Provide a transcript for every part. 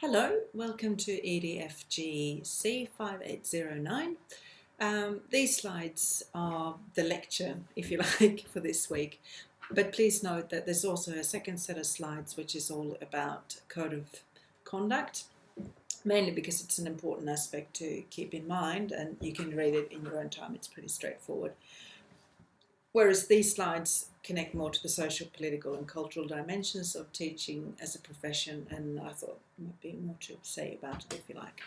Hello, welcome to EFGC 5809. These slides are the lecture, if you like, for this week. But please note that there's also a second set of slides which is all about code of conduct, mainly because it's an important aspect to keep in mind and you can read it in your own time. It's pretty straightforward. Whereas these slides connect more to the social, political and cultural dimensions of teaching as a profession, and I thought there might be more to say about it if you like.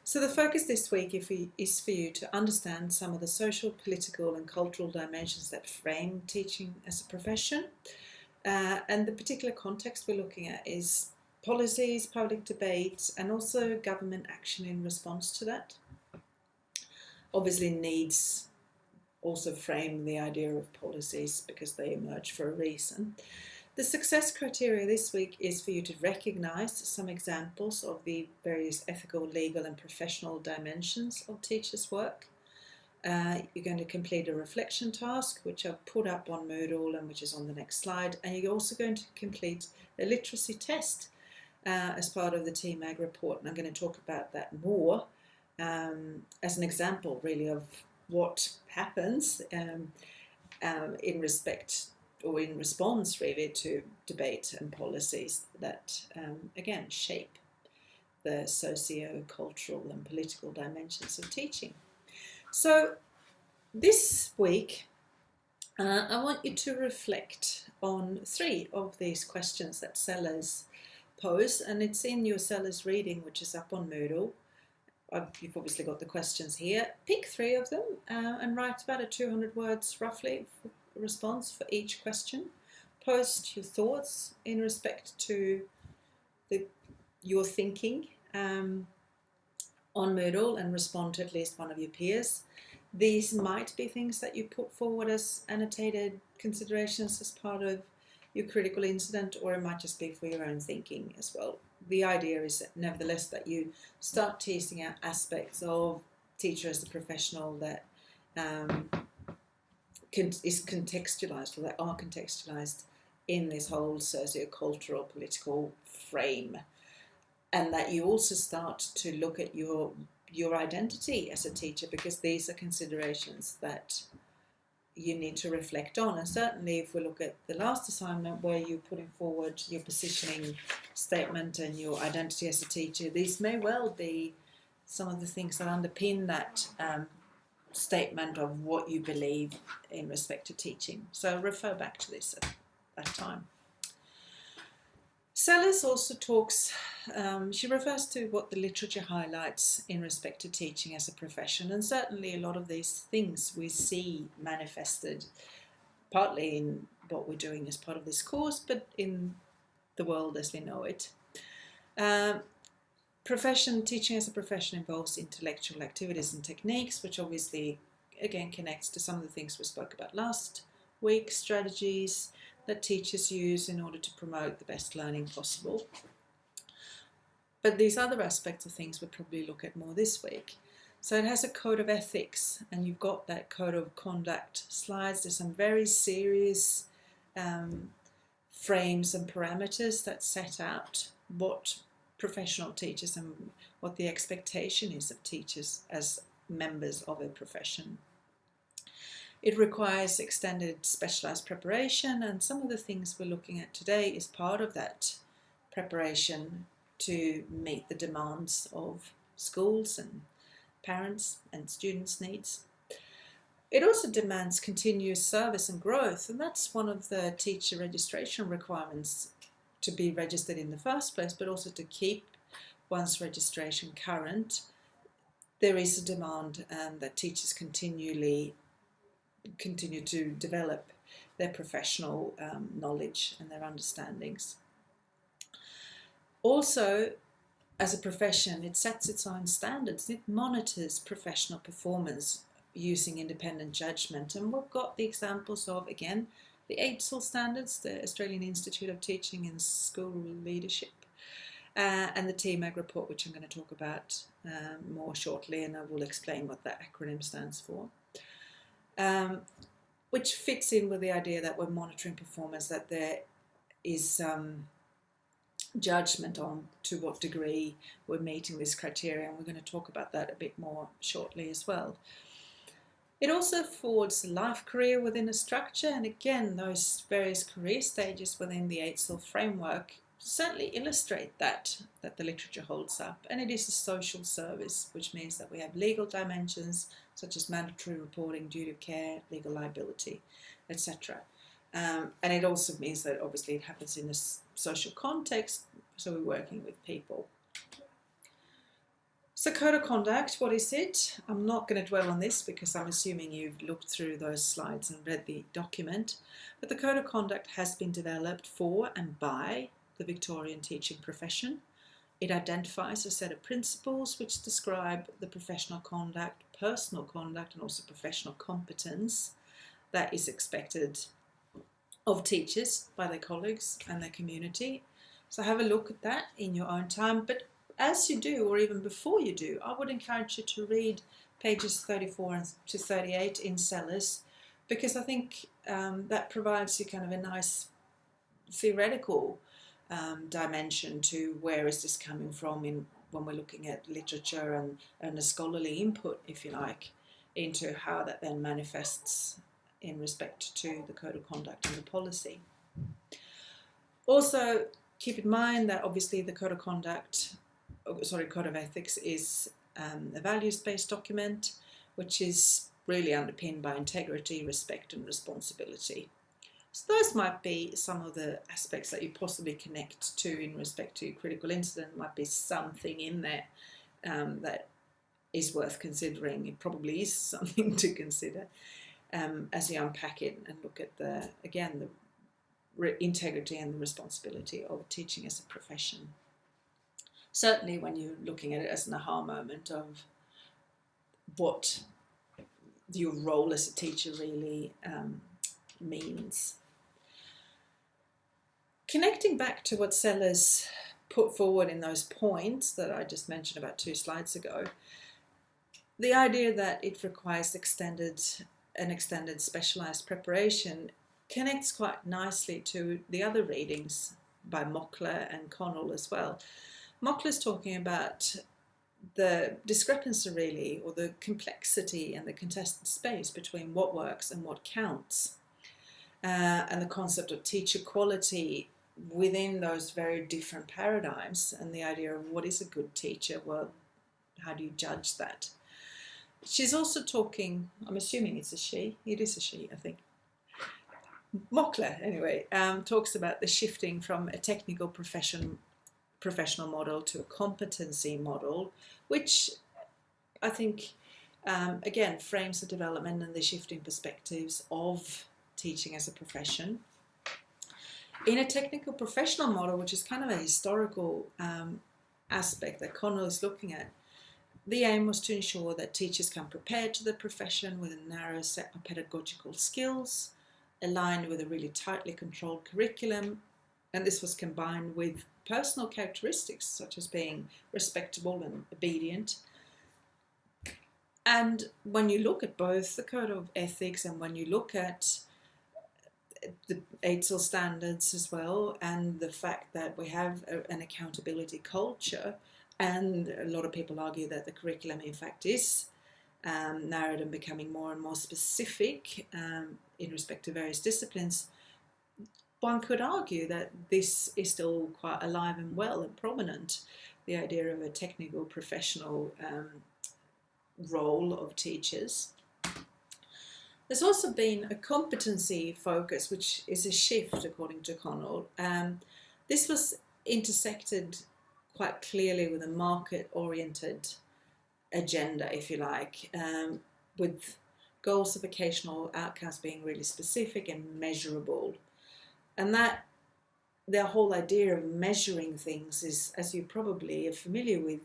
So the focus this week is for you to understand some of the social, political and cultural dimensions that frame teaching as a profession. And the particular context we're looking at is policies, public debate and also government action in response to that. Obviously needs also frame the idea of policies because they emerge for a reason. The success criteria this week is for you to recognise some examples of the various ethical, legal and professional dimensions of teachers' work. You're going to complete a reflection task, which I've put up on Moodle and which is on the next slide. And you're also going to complete a literacy test as part of the TMAG report. And I'm going to talk about that more as an example, really, of what happens in respect or in response really to debate and policies that again shape the socio-cultural and political dimensions of teaching. So this week I want you to reflect on 3 of these questions that Sellers pose, and it's in your Sellers reading which is up on Moodle. You've obviously got the questions here. Pick 3 of them and write about a 200 words roughly response for each question. Post your thoughts in respect to your thinking on Moodle and respond to at least one of your peers. These might be things that you put forward as annotated considerations as part of your critical incident, or it might just be for your own thinking as well. The idea is that, nevertheless, that you start teasing out aspects of teacher as a professional that is contextualised, or that are contextualised in this whole socio-cultural political frame, and that you also start to look at your identity as a teacher, because these are considerations that you need to reflect on. And certainly if we look at the last assignment where you're putting forward your positioning statement and your identity as a teacher, these may well be some of the things that underpin that statement of what you believe in respect to teaching. So refer back to this at that time. Sellers also talks, she refers to what the literature highlights in respect to teaching as a profession, and certainly a lot of these things we see manifested partly in what we're doing as part of this course, but in the world as we know it. Teaching as a profession involves intellectual activities and techniques, which obviously again connects to some of the things we spoke about last week, strategies that teachers use in order to promote the best learning possible. But these other aspects of things we'll probably look at more this week. So it has a code of ethics, and you've got that code of conduct slides. There's some very serious frames and parameters that set out what professional teachers and what the expectation is of teachers as members of a profession. It requires extended specialised preparation, and some of the things we're looking at today is part of that preparation to meet the demands of schools and parents and students' needs. It also demands continuous service and growth, and that's one of the teacher registration requirements, to be registered in the first place, but also to keep one's registration current. There is a demand that teachers continue to develop their professional knowledge and their understandings. Also, as a profession, it sets its own standards. It monitors professional performance using independent judgment. And we've got the examples of, again, the AITSL standards, the Australian Institute of Teaching and School Leadership, and the TMAG report, which I'm going to talk about more shortly, and I will explain what that acronym stands for. Which fits in with the idea that we're monitoring performance, that there is judgment on to what degree we're meeting this criteria, and we're going to talk about that a bit more shortly as well. It also affords a life career within a structure, and again, those various career stages within the 8SIL framework certainly illustrate that the literature holds up. And it is a social service, which means that we have legal dimensions such as mandatory reporting, duty of care, legal liability, etc. And it also means that obviously it happens in a social context, so we're working with people. So code of conduct, what is it? I'm not going to dwell on this because I'm assuming you've looked through those slides and read the document. But the code of conduct has been developed for and by the Victorian teaching profession. It identifies a set of principles which describe the professional conduct, personal conduct, and also professional competence that is expected of teachers by their colleagues and their community. So have a look at that in your own time. But as you do, or even before you do, I would encourage you to read pages 34 to 38 in Sellers, because I think that provides you kind of a nice theoretical dimension to where is this coming from when we're looking at literature and a scholarly input, if you like, into how that then manifests in respect to the code of conduct and the policy. Also, keep in mind that obviously the code of ethics is a values-based document, which is really underpinned by integrity, respect, and responsibility. So those might be some of the aspects that you possibly connect to in respect to critical incident. Might be something in there that is worth considering. It probably is something to consider as you unpack it and look at the integrity and the responsibility of teaching as a profession. Certainly when you're looking at it as an aha moment of what your role as a teacher really means. Connecting back to what Sellers put forward in those points that I just mentioned about 2 slides ago, the idea that it requires an extended specialised preparation connects quite nicely to the other readings by Mockler and Connell as well. Mockler's talking about the discrepancy really, or the complexity and the contested space between what works and what counts, and the concept of teacher quality within those very different paradigms, and the idea of what is a good teacher. Well, how do you judge that? She's also talking, I'm assuming it's a she, it is a she, I think. Mockler, anyway, talks about the shifting from a technical professional model to a competency model, which I think, again, frames the development and the shifting perspectives of teaching as a profession. In a technical professional model, which is kind of a historical aspect that Connell is looking at, the aim was to ensure that teachers come prepared to the profession with a narrow set of pedagogical skills, aligned with a really tightly controlled curriculum, and this was combined with personal characteristics such as being respectable and obedient. And when you look at both the Code of Ethics and when you look at the 8SIL standards as well, and the fact that we have an accountability culture, and a lot of people argue that the curriculum in fact is narrowed and becoming more and more specific in respect to various disciplines, one could argue that this is still quite alive and well and prominent, the idea of a technical professional role of teachers. There's also been a competency focus, which is a shift according to Connell. This was intersected quite clearly with a market-oriented agenda, if you like, with goals of vocational outcomes being really specific and measurable. And that their whole idea of measuring things is, as you probably are familiar with,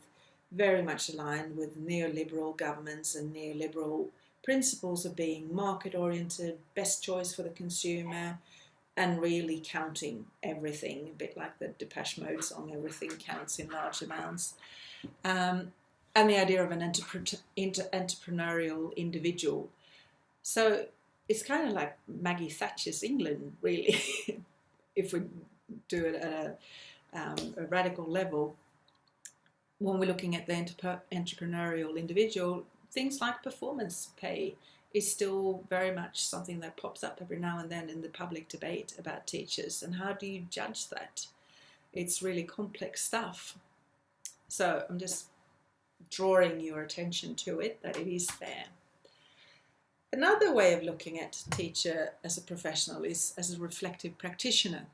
very much aligned with neoliberal governments and neoliberal principles of being market-oriented, best choice for the consumer, and really counting everything, a bit like the Depeche Mode song, everything counts in large amounts. And the idea of an entrepreneurial individual. So it's kind of like Maggie Thatcher's England, really, if we do it at a radical level, when we're looking at the entrepreneurial individual, things like performance pay is still very much something that pops up every now and then in the public debate about teachers. And how do you judge that? It's really complex stuff. So I'm just drawing your attention to it, that it is there. Another way of looking at teacher as a professional is as a reflective practitioner,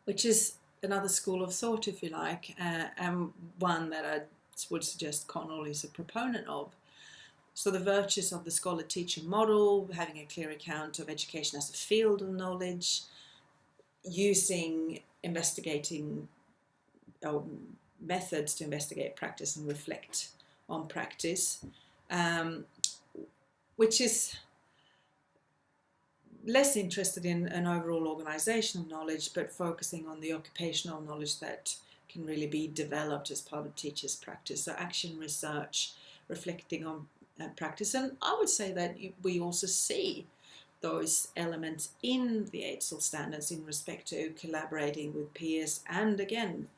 which is another school of thought, if you like, and one that I would suggest Connell is a proponent of. So the virtues of the scholar-teacher model, having a clear account of education as a field of knowledge, using investigating methods to investigate practice and reflect on practice, which is less interested in an overall organizational knowledge, but focusing on the occupational knowledge that can really be developed as part of teachers' practice. So action research, reflecting on practice. And I would say that we also see those elements in the EFGC standards in respect to collaborating with peers and, again,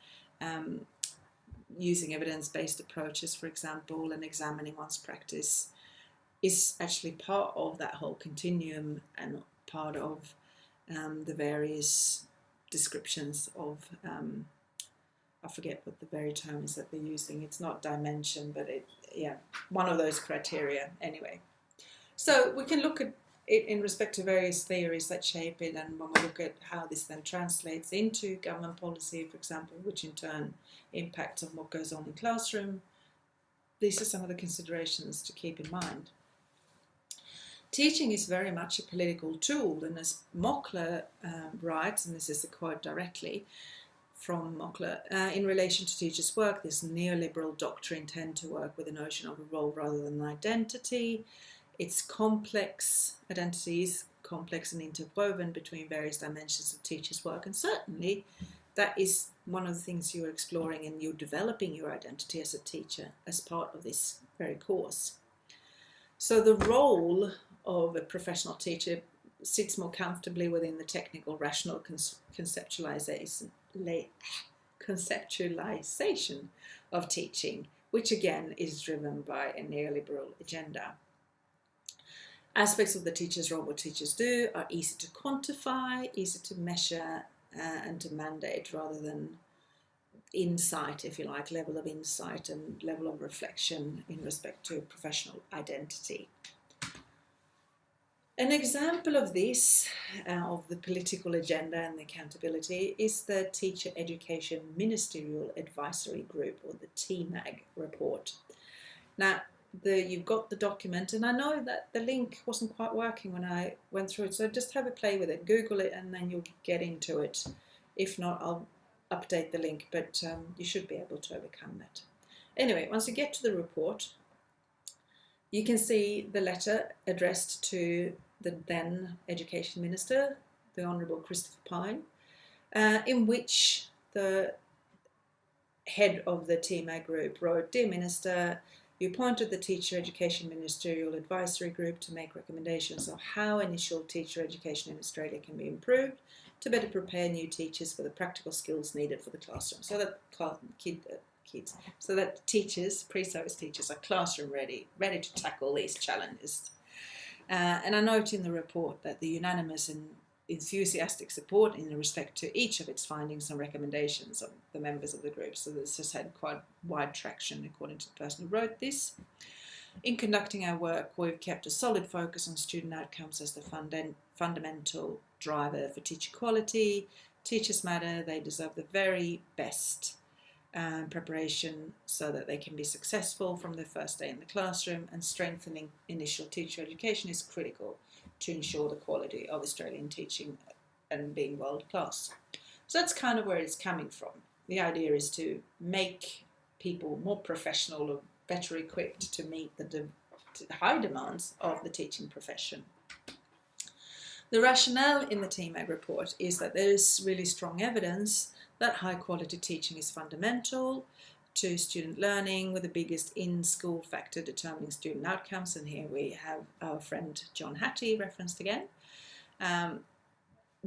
using evidence-based approaches, for example, and examining one's practice is actually part of that whole continuum and part of the various descriptions of, I forget what the very term is that they're using. It's not dimension, but one of those criteria anyway. So we can look at it in respect to various theories that shape it, and when we look at how this then translates into government policy, for example, which in turn impacts on what goes on in classroom, these are some of the considerations to keep in mind. Teaching is very much a political tool, and as Mockler writes, and this is a quote directly from Mockler, in relation to teachers' work, this neoliberal doctrine tend to work with the notion of a role rather than an identity. It's complex, identity is complex and interwoven between various dimensions of teachers' work, and certainly that is one of the things you're exploring, and you're developing your identity as a teacher as part of this very course. So the role of a professional teacher sits more comfortably within the technical, rational conceptualization of teaching, which again is driven by a neoliberal agenda. Aspects of the teacher's role, what teachers do, are easy to quantify, easy to measure, and to mandate, rather than insight, if you like, level of insight and level of reflection in respect to professional identity. An example of this, of the political agenda and the accountability, is the Teacher Education Ministerial Advisory Group, or the TMAG report. Now, you've got the document, and I know that the link wasn't quite working when I went through it, so just have a play with it, Google it, and then you'll get into it. If not, I'll update the link, but you should be able to overcome that. Anyway, once you get to the report, you can see the letter addressed to the then Education Minister, the Honourable Christopher Pyne, in which the head of the TMAG group wrote, "Dear Minister, you appointed the Teacher Education Ministerial Advisory Group to make recommendations on how initial teacher education in Australia can be improved to better prepare new teachers for the practical skills needed for the classroom, so that so that teachers, pre-service teachers, are classroom ready to tackle these challenges." And I note in the report that the unanimous and enthusiastic support in respect to each of its findings and recommendations of the members of the group. So this has had quite wide traction, according to the person who wrote this. In conducting our work, we've kept a solid focus on student outcomes as the fundamental driver for teacher quality. Teachers matter, they deserve the very best preparation so that they can be successful from their first day in the classroom, and strengthening initial teacher education is critical to ensure the quality of Australian teaching and being world class. So that's kind of where it's coming from. The idea is to make people more professional or better equipped to meet the high demands of the teaching profession. The rationale in the TMAG report is that there is really strong evidence that high quality teaching is fundamental to student learning, with the biggest in-school factor determining student outcomes. And here we have our friend John Hattie referenced again.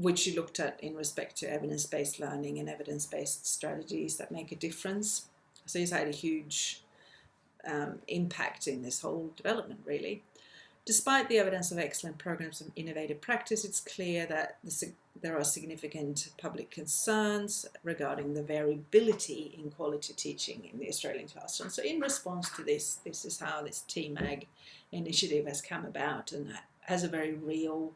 which you looked at in respect to evidence-based learning and evidence-based strategies that make a difference. So he's had a huge impact in this whole development, really. Despite the evidence of excellent programs of innovative practice, it's clear that there are significant public concerns regarding the variability in quality teaching in the Australian classroom. So in response to this is how this TMAG initiative has come about and has a very real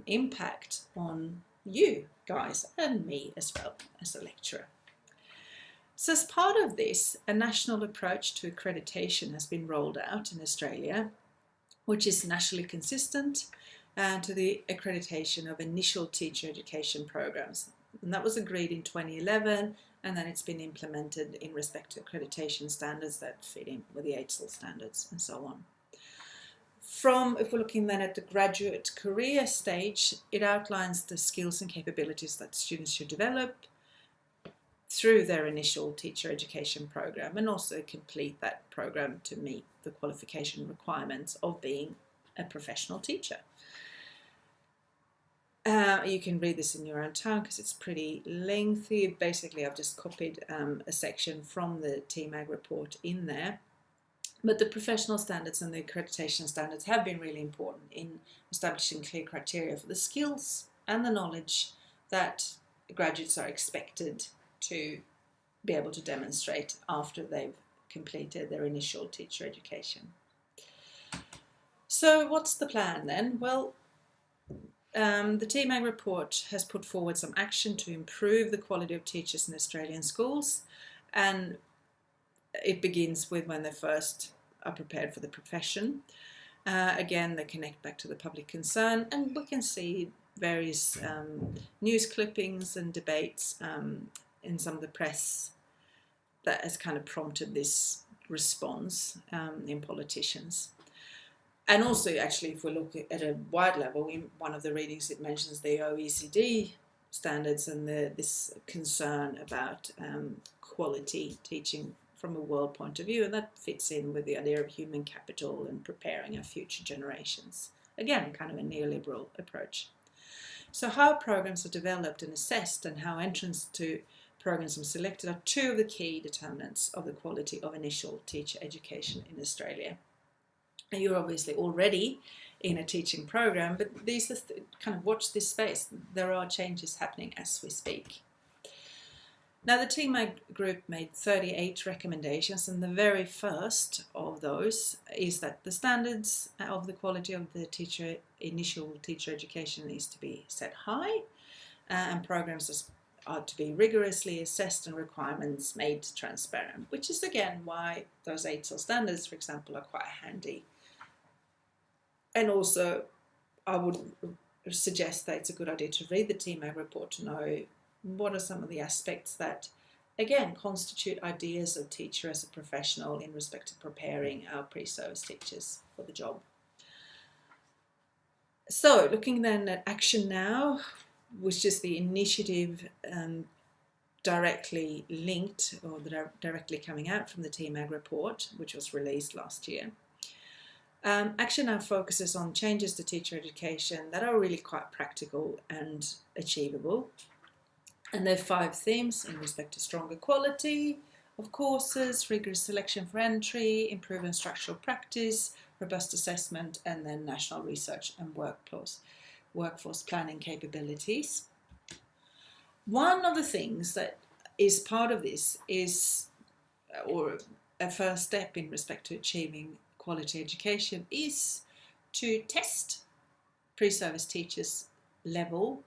impact on you guys and me as well as a lecturer. So as part of this, a national approach to accreditation has been rolled out in Australia, which is nationally consistent to the accreditation of initial teacher education programs. And that was agreed in 2011, and then it's been implemented in respect to accreditation standards that fit in with the AITSL standards and so on. If we're looking then at the graduate career stage, it outlines the skills and capabilities that students should develop through their initial teacher education program and also complete that program to meet the qualification requirements of being a professional teacher. You can read this in your own time because it's pretty lengthy. Basically, I've just copied a section from the TMAG report in there. But the professional standards and the accreditation standards have been really important in establishing clear criteria for the skills and the knowledge that graduates are expected to be able to demonstrate after they've completed their initial teacher education. So what's the plan then? Well, the TMAG report has put forward some action to improve the quality of teachers in Australian schools, and it begins with when they first are prepared for the profession. Again, they connect back to the public concern, and we can see various news clippings and debates in some of the press that has kind of prompted this response in politicians. And also, actually, if we look at a wide level, in one of the readings it mentions the OECD standards and this concern about quality teaching from a world point of view, and that fits in with the idea of human capital and preparing our future generations. Again, kind of a neoliberal approach. So how programs are developed and assessed and how entrance to programs are selected are two of the key determinants of the quality of initial teacher education in Australia. And you're obviously already in a teaching program, but these are kind of watch this space. There are changes happening as we speak. Now, the TMAG group made 38 recommendations, and the very first of those is that the standards of the quality of the initial teacher education needs to be set high, and programs are to be rigorously assessed and requirements made transparent, which is again why those AITSL standards, for example, are quite handy. And also, I would suggest that it's a good idea to read the TMAG report to know what are some of the aspects that, again, constitute ideas of teacher as a professional in respect to preparing our pre-service teachers for the job. So, looking then at Action Now, which is the initiative directly linked or directly coming out from the TMAG report, which was released last year. Action Now focuses on changes to teacher education that are really quite practical and achievable. And there are 5 themes in respect to stronger quality of courses, rigorous selection for entry, improving structural practice, robust assessment, and then national research and workforce planning capabilities. One of the things that is part of this is, or a first step in respect to achieving quality education, is to test pre-service teachers' level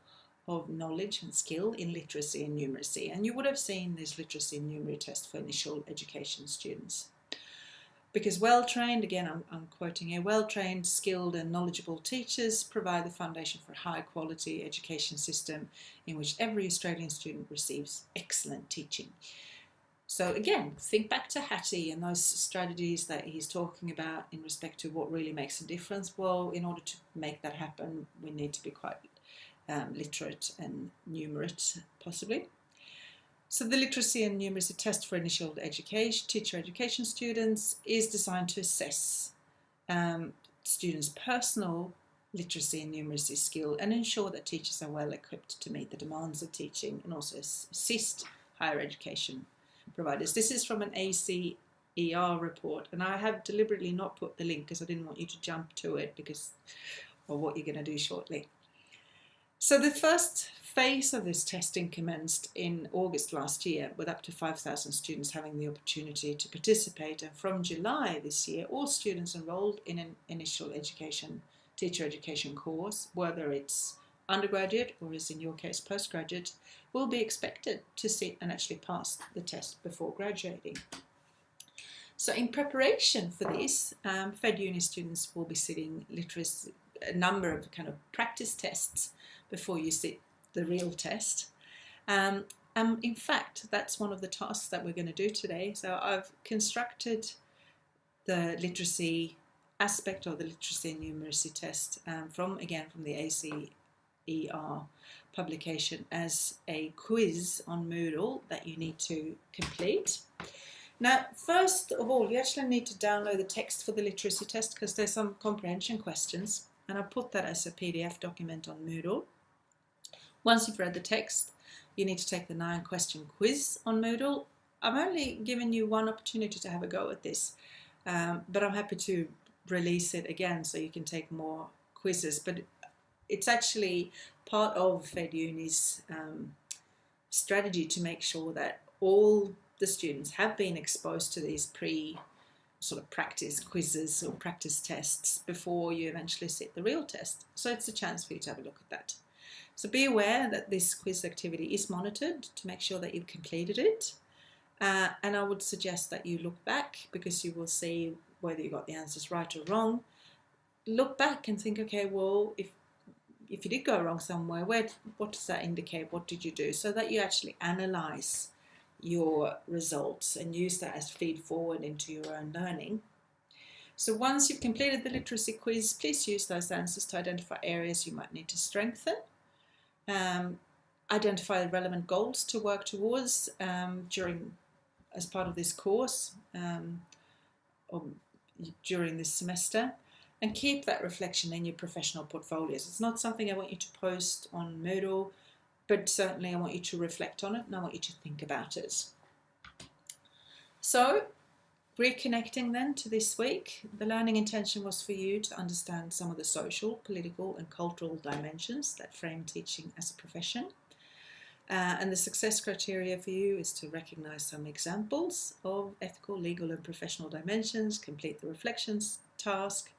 of knowledge and skill in literacy and numeracy. And you would have seen this literacy and numeracy test for initial education students. Because well-trained, again I'm quoting here, well-trained, skilled and knowledgeable teachers provide the foundation for a high-quality education system in which every Australian student receives excellent teaching. So again, think back to Hattie and those strategies that he's talking about in respect to what really makes a difference. Well, in order to make that happen, we need to be quite literate and numerate, possibly. So the literacy and numeracy test for initial teacher education students is designed to assess students' personal literacy and numeracy skill, and ensure that teachers are well equipped to meet the demands of teaching and also assist higher education providers. This is from an ACER report, and I have deliberately not put the link because I didn't want you to jump to it because of what you're going to do shortly. So the first phase of this testing commenced in August last year, with up to 5,000 students having the opportunity to participate, and from July this year all students enrolled in an initial teacher education course, whether it's undergraduate or, as in your case, postgraduate, will be expected to sit and actually pass the test before graduating. So in preparation for this, Fed Uni students will be sitting a number of kind of practice tests before you sit the real test. In fact, that's one of the tasks that we're going to do today. So I've constructed the literacy aspect of the literacy and numeracy test from the ACER publication as a quiz on Moodle that you need to complete. Now, first of all, you actually need to download the text for the literacy test because there's some comprehension questions, and I put that as a PDF document on Moodle. Once you've read the text, you need to take the 9-question quiz on Moodle. I've only given you one opportunity to have a go at this, but I'm happy to release it again so you can take more quizzes. But it's actually part of Fed Uni's strategy to make sure that all the students have been exposed to these practice quizzes or practice tests before you eventually sit the real test. So it's a chance for you to have a look at that. So be aware that this quiz activity is monitored to make sure that you've completed it. And I would suggest that you look back, because you will see whether you got the answers right or wrong. Look back and think, okay, well, if you did go wrong somewhere, what does that indicate? What did you do? So that you actually analyse your results and use that as feed forward into your own learning. So once you've completed the literacy quiz, please use those answers to identify areas you might need to strengthen. Identify relevant goals to work towards as part of this course or during this semester, and keep that reflection in your professional portfolios. It's not something I want you to post on Moodle, but certainly I want you to reflect on it and I want you to think about it. So, reconnecting then to this week, the learning intention was for you to understand some of the social, political and cultural dimensions that frame teaching as a profession. And the success criteria for you is to recognise some examples of ethical, legal and professional dimensions, complete the reflections task,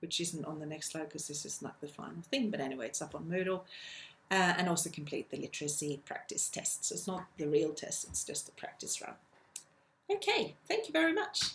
which isn't on the next slide because this is not the final thing, but anyway, it's up on Moodle, and also complete the literacy practice test. So it's not the real test, it's just a practice run. Okay, thank you very much.